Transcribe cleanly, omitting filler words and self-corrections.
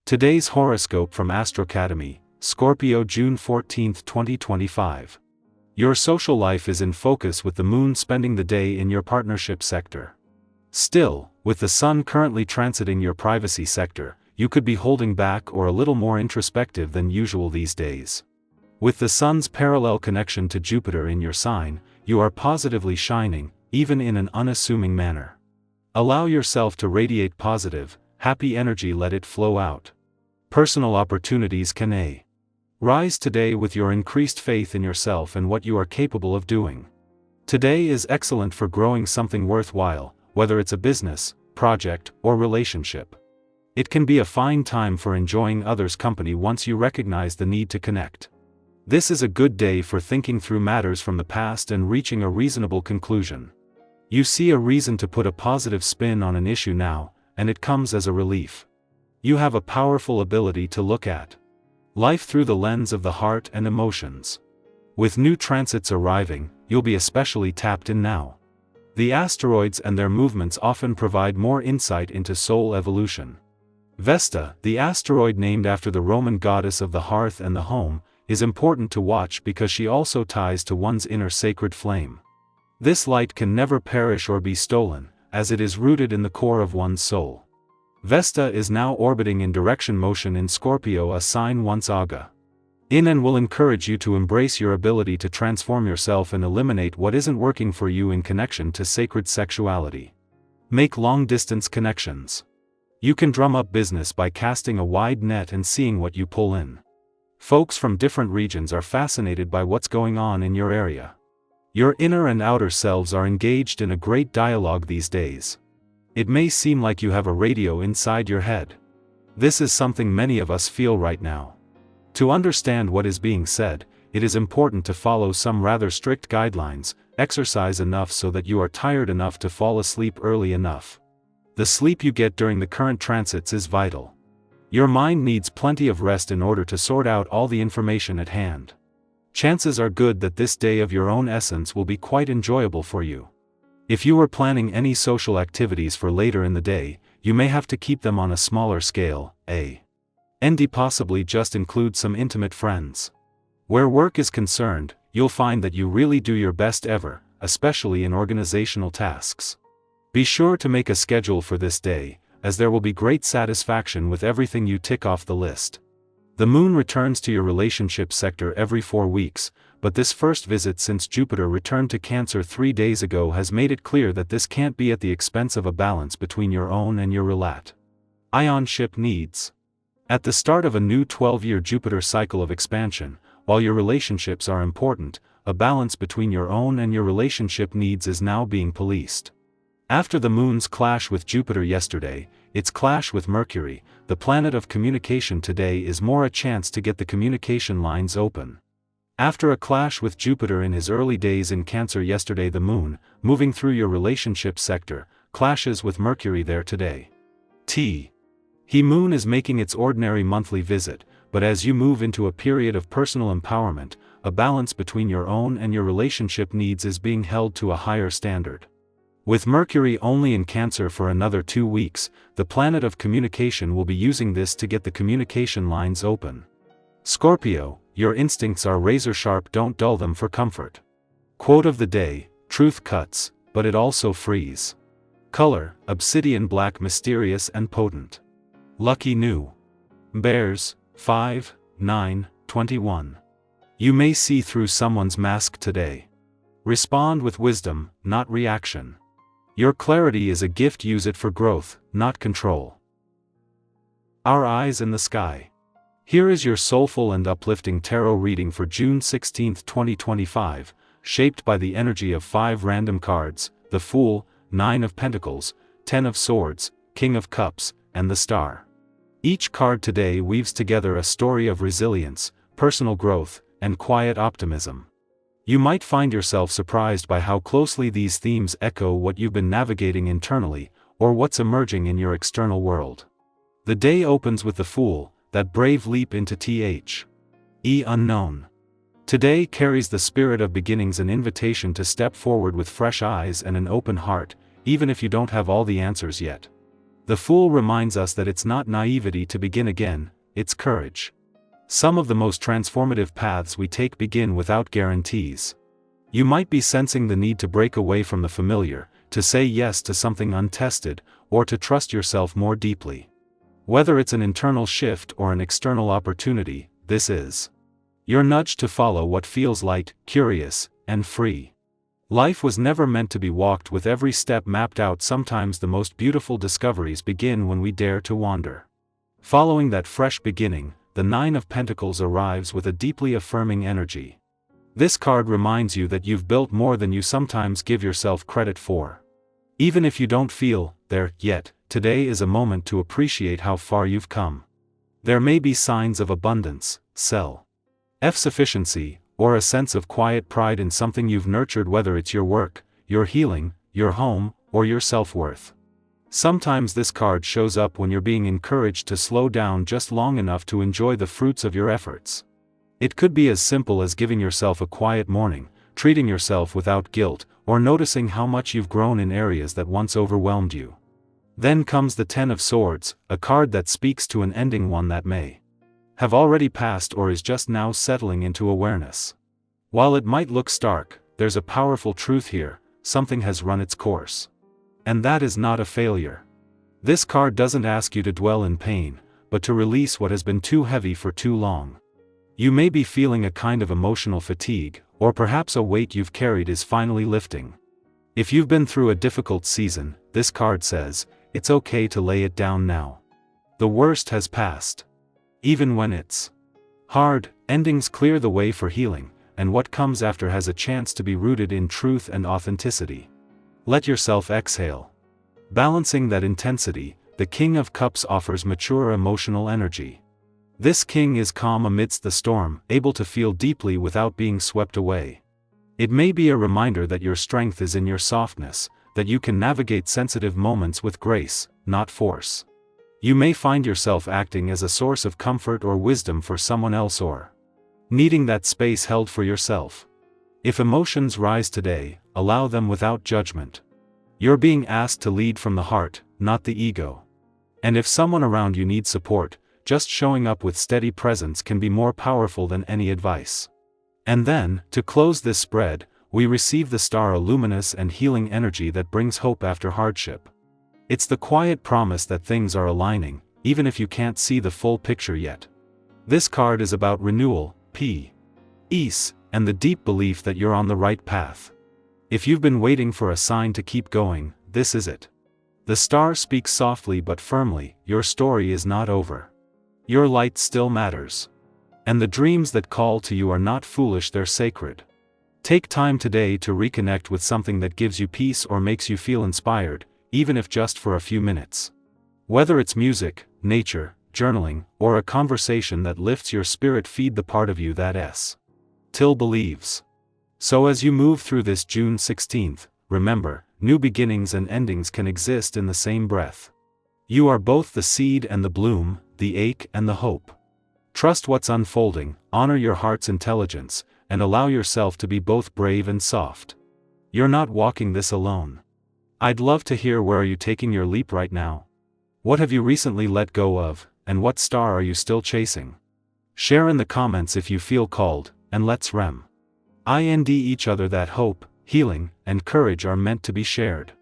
Today's horoscope from Astro Academy, Scorpio, June 14, 2025. Your social life is in focus with the moon spending the day in your partnership sector. Still, with the sun currently transiting your privacy sector, you could be holding back or a little more introspective than usual these days. With the sun's parallel connection to Jupiter in your sign, you are positively shining, even in an unassuming manner. Allow yourself to radiate positive, happy energy, let it flow out. Personal opportunities can rise today with your increased faith in yourself and what you are capable of doing. Today is excellent for growing something worthwhile, whether it's a business, project, or relationship. It can be a fine time for enjoying others' company once you recognize the need to connect. This is a good day for thinking through matters from the past and reaching a reasonable conclusion. You see a reason to put a positive spin on an issue now, and it comes as a relief. You have a powerful ability to look at life through the lens of the heart and emotions. With new transits arriving, you'll be especially tapped in now. The asteroids and their movements often provide more insight into soul evolution. Vesta, the asteroid named after the Roman goddess of the hearth and the home, is important to watch because she also ties to one's inner sacred flame. This light can never perish or be stolen, as it is rooted in the core of one's soul. Vesta is now orbiting in direction motion in Scorpio, a sign once Aga in, and will encourage you to embrace your ability to transform yourself and eliminate what isn't working for you in connection to sacred sexuality. Make long-distance connections. You can drum up business by casting a wide net and seeing what you pull in. Folks from different regions are fascinated by what's going on in your area. Your inner and outer selves are engaged in a great dialogue these days. It may seem like you have a radio inside your head. This is something many of us feel right now. To understand what is being said, it is important to follow some rather strict guidelines, exercise enough so that you are tired enough to fall asleep early enough. The sleep you get during the current transits is vital. Your mind needs plenty of rest in order to sort out all the information at hand. Chances are good that this day of your own essence will be quite enjoyable for you. If you are planning any social activities for later in the day, you may have to keep them on a smaller scale, and possibly just include some intimate friends. Where work is concerned, you'll find that you really do your best ever, especially in organizational tasks. Be sure to make a schedule for this day, as there will be great satisfaction with everything you tick off the list. The moon returns to your relationship sector every 4 weeks, but this first visit since Jupiter returned to Cancer 3 days ago has made it clear that this can't be at the expense of a balance between your own and your relationship needs. At the start of a new 12-year Jupiter cycle of expansion, while your relationships are important, a balance between your own and your relationship needs is now being policed. After the moon's clash with Jupiter yesterday, its clash with Mercury, the planet of communication, today is more a chance to get the communication lines open. After a clash with Jupiter in his early days in Cancer yesterday, the moon, moving through your relationship sector, clashes with Mercury there today. Moon is making its ordinary monthly visit, but as you move into a period of personal empowerment, a balance between your own and your relationship needs is being held to a higher standard. With Mercury only in Cancer for another 2 weeks, the planet of communication will be using this to get the communication lines open. Scorpio, your instincts are razor sharp, don't dull them for comfort. Quote of the day: truth cuts, but it also frees. Color: obsidian black, mysterious and potent. Lucky new bears: 5, 9, 21. You may see through someone's mask today. Respond with wisdom, not reaction. Your clarity is a gift, use it for growth, not control. Our eyes in the sky. Here is your soulful and uplifting tarot reading for June 16, 2025, shaped by the energy of 5 random cards: the Fool, 9 of Pentacles, 10 of Swords, King of Cups, and the Star. Each card today weaves together a story of resilience, personal growth, and quiet optimism. You might find yourself surprised by how closely these themes echo what you've been navigating internally, or what's emerging in your external world. The day opens with the Fool, that brave leap into the unknown. Today carries the spirit of beginnings, an invitation to step forward with fresh eyes and an open heart, even if you don't have all the answers yet. The Fool reminds us that it's not naivety to begin again, it's courage. Some of the most transformative paths we take begin without guarantees. You might be sensing the need to break away from the familiar, to say yes to something untested, or to trust yourself more deeply. Whether it's an internal shift or an external opportunity, this is your nudge to follow what feels light, curious, and free. Life was never meant to be walked with every step mapped out. Sometimes the most beautiful discoveries begin when we dare to wander. Following that fresh beginning, the Nine of Pentacles arrives with a deeply affirming energy. This card reminds you that you've built more than you sometimes give yourself credit for. Even if you don't feel there yet, today is a moment to appreciate how far you've come. There may be signs of abundance, self-sufficiency, or a sense of quiet pride in something you've nurtured, whether it's your work, your healing, your home, or your self-worth. Sometimes this card shows up when you're being encouraged to slow down just long enough to enjoy the fruits of your efforts. It could be as simple as giving yourself a quiet morning, treating yourself without guilt, or noticing how much you've grown in areas that once overwhelmed you. Then comes the Ten of Swords, a card that speaks to an ending, one that may have already passed or is just now settling into awareness. While it might look stark, there's a powerful truth here: something has run its course. And that is not a failure. This card doesn't ask you to dwell in pain, but to release what has been too heavy for too long. You may be feeling a kind of emotional fatigue, or perhaps a weight you've carried is finally lifting. If you've been through a difficult season, this card says, it's okay to lay it down now. The worst has passed. Even when it's hard, endings clear the way for healing, and what comes after has a chance to be rooted in truth and authenticity. Let yourself exhale. Balancing that intensity, the King of Cups offers mature emotional energy. This king is calm amidst the storm, able to feel deeply without being swept away. It may be a reminder that your strength is in your softness, that you can navigate sensitive moments with grace, not force. You may find yourself acting as a source of comfort or wisdom for someone else, or needing that space held for yourself. If emotions rise today, allow them without judgment. You're being asked to lead from the heart, not the ego. And if someone around you needs support, just showing up with steady presence can be more powerful than any advice. And then, to close this spread, we receive the Star, a luminous and healing energy that brings hope after hardship. It's the quiet promise that things are aligning, even if you can't see the full picture yet. This card is about renewal, peace, and the deep belief that you're on the right path. If you've been waiting for a sign to keep going, this is it. The Star speaks softly but firmly: your story is not over. Your light still matters. And the dreams that call to you are not foolish, they're sacred. Take time today to reconnect with something that gives you peace or makes you feel inspired, even if just for a few minutes. Whether it's music, nature, journaling, or a conversation that lifts your spirit, feed the part of you that still believes. So as you move through this June 16th, remember, new beginnings and endings can exist in the same breath. You are both the seed and the bloom, the ache and the hope. Trust what's unfolding, honor your heart's intelligence, and allow yourself to be both brave and soft. You're not walking this alone. I'd love to hear, where are you taking your leap right now? What have you recently let go of, and what star are you still chasing? Share in the comments if you feel called, and let's remind each other that hope, healing, and courage are meant to be shared.